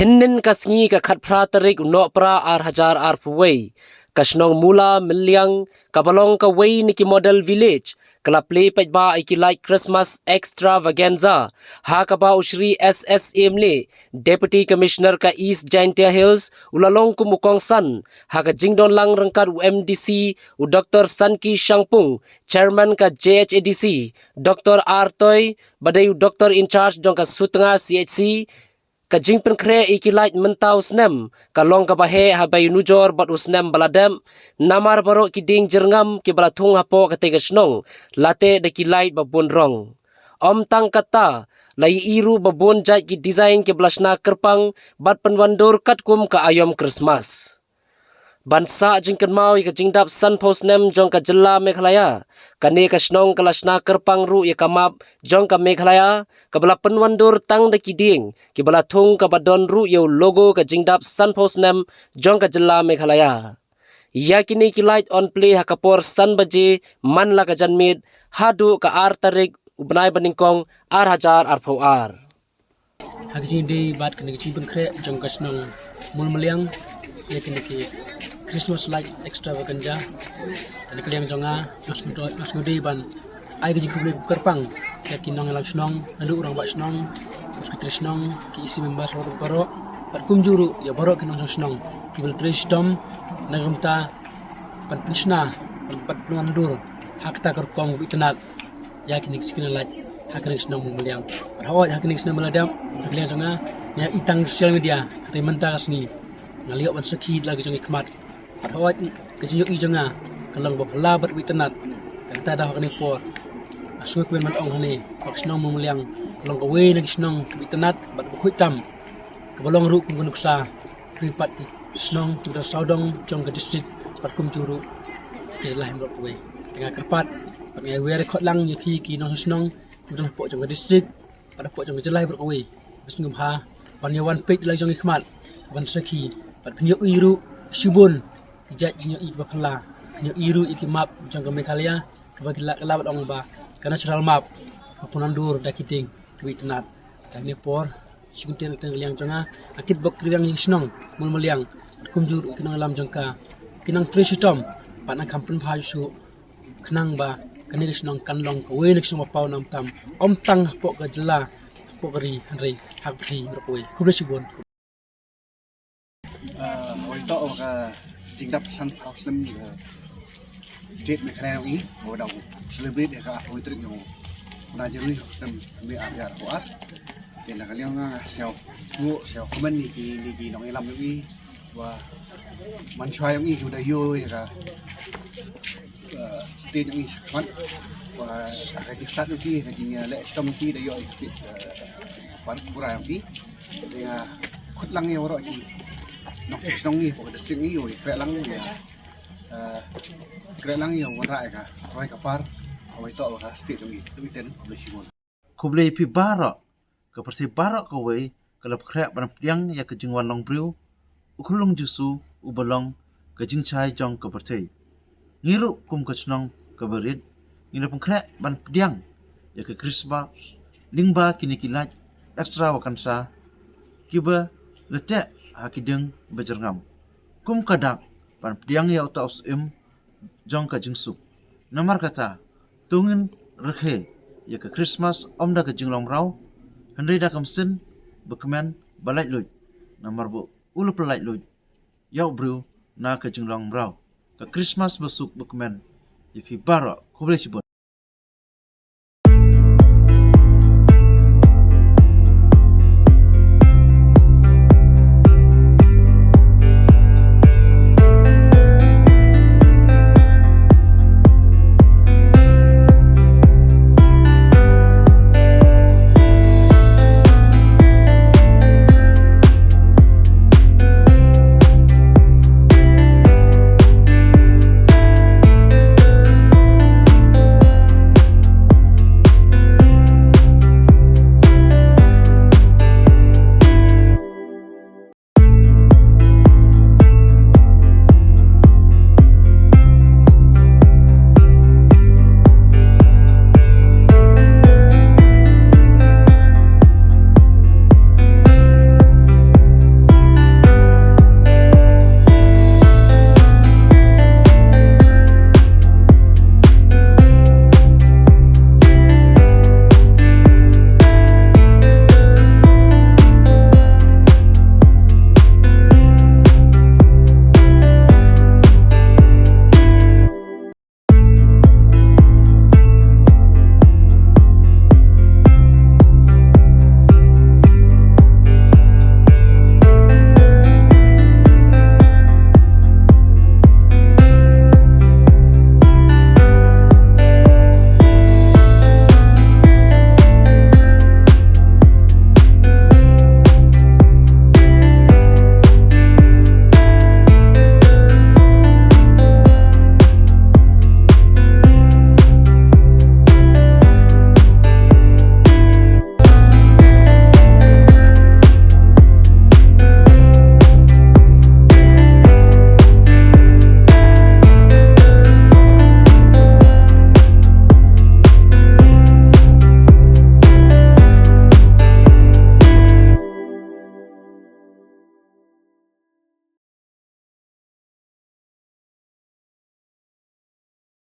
Hinnin kasngi ka khatpra tarik no pra ar hajar ar puwei kasnong mula milyang kabalong ka way niki model village kala play paj ba iki like Christmas extravaganza ha ka ba usri SSM le Deputy Commissioner ka East Jaintia Hills ulalong kumukong san ha ka jingdon lang rangkar UMDC u Dr. Sanki Shangpung Chairman ka JHADC Dr. Artoy badai Dr. in charge dong ka Sutnga CHC Kajing penkre ikilait mentau snem kalong kabahe habai nujor bat usnem baladem namar barok kiding jerngam ki balatung hapo katega snong late de kilait babun rong tang kata lai iru babun jai ki design ki blasna kerpang bat penwandur katkum ka ayom Christmas Bansa jingkan mau ika jingdap san post nem jong ka jela Meghalaya kane ka snong kalasna kerpang ru ya kamap jong ka Meghalaya kabala penwandur tang de kiding ki bala thung ka badon ru yo logo ka jingdap san post nem jong ka jela Meghalaya ya kini ki light on play hakapor san baje man la ka janmid hadu ka ar tarik ubnai baningkong ar hajar ar phau ar Hakijing day bat kene kicing penkre jong ka snong mulmuliang ya kene ki Christmas light extravaganza dan kalian jonga mas ngudi ban ai ke jikubli kerpang ya kinong lang snong andu urang bak snong terus ke snong ki isi membas baro pat kumjuru ya baro kinong snong ki bel tristom nagamta pat prisna pat pluandur hakta kerkong itnat ya kini sikina light hakene snong muliang rawat hakene snong meladam kalian jonga ya itang social media rimanta kasni ngaliok ban sakit lagi jongi kemat Hawat kejiyuk i jonga kalang bapala bat witenat kata dah kani por asuk ben man ong hani pak snong muliang kalang kawe nang snong witenat bat bukhuitam kabalong ru kum kunuksa ripat snong tu saudong jong ke district pat kum juru kelah mrok we tengah kerpat pat ngai we record lang ye phi ki nong snong jong po jong ke district pat po jong jelai mrok we bisngum ha pan yawan page lai jong ikmat ban saki pat pnyuk iru shibun Kijat jinyo ik bapala jinyo iru iki map jang Meghalaya kabagi labat ong ba ka natural map kapunandur dakiting tweetnat tani por sigunten liang janga akit bok kriang snong mulmuliang kumjur kinang lam jangka kinang trisitom pana kampun phaisu khnang ba kani snong kanlong ko we nek suma pau nam tam tang pok ka jela pokri hanrei hakri rokoi kublesibon Ito ka jingdap san house nem state Meghalaya ni bodau celebrate ka aku itu yang na jerui sem me ajar ko ah dan kalian siao mu siao komen ni nong elam ni wa man chai yang ni sudah yo ya ka state ni kan wa ka start ni ni le stom ni da yo pan kurang ni ya khut lang ya ro ni Nok snong ni pokok desing ni oi krek lang ya krek lang ya warai ka roi kapar awai to ka state ni duiten kublesimon kublei pi barok ke persi barok ko wei kelap krek ban piang ya ke jingwan long briu ukulung jusu ubalong ke jingchai jong ke pertai ngiru kum ke snong ke berit ngilap krek ban piang ya ke Christmas lingba kini kilat extra wakansa kiba lecek hakideng bejerngam kum kadak pan piang ya utaus jong ka jingsuk namar kata tungin rekhe ya ke Christmas da ke jinglong rau hendai da kamsen bekmen balai luj namar bu ulu pelai luj yau bru na ke jinglong rau ke Christmas besuk bekmen ifi baro kublesibon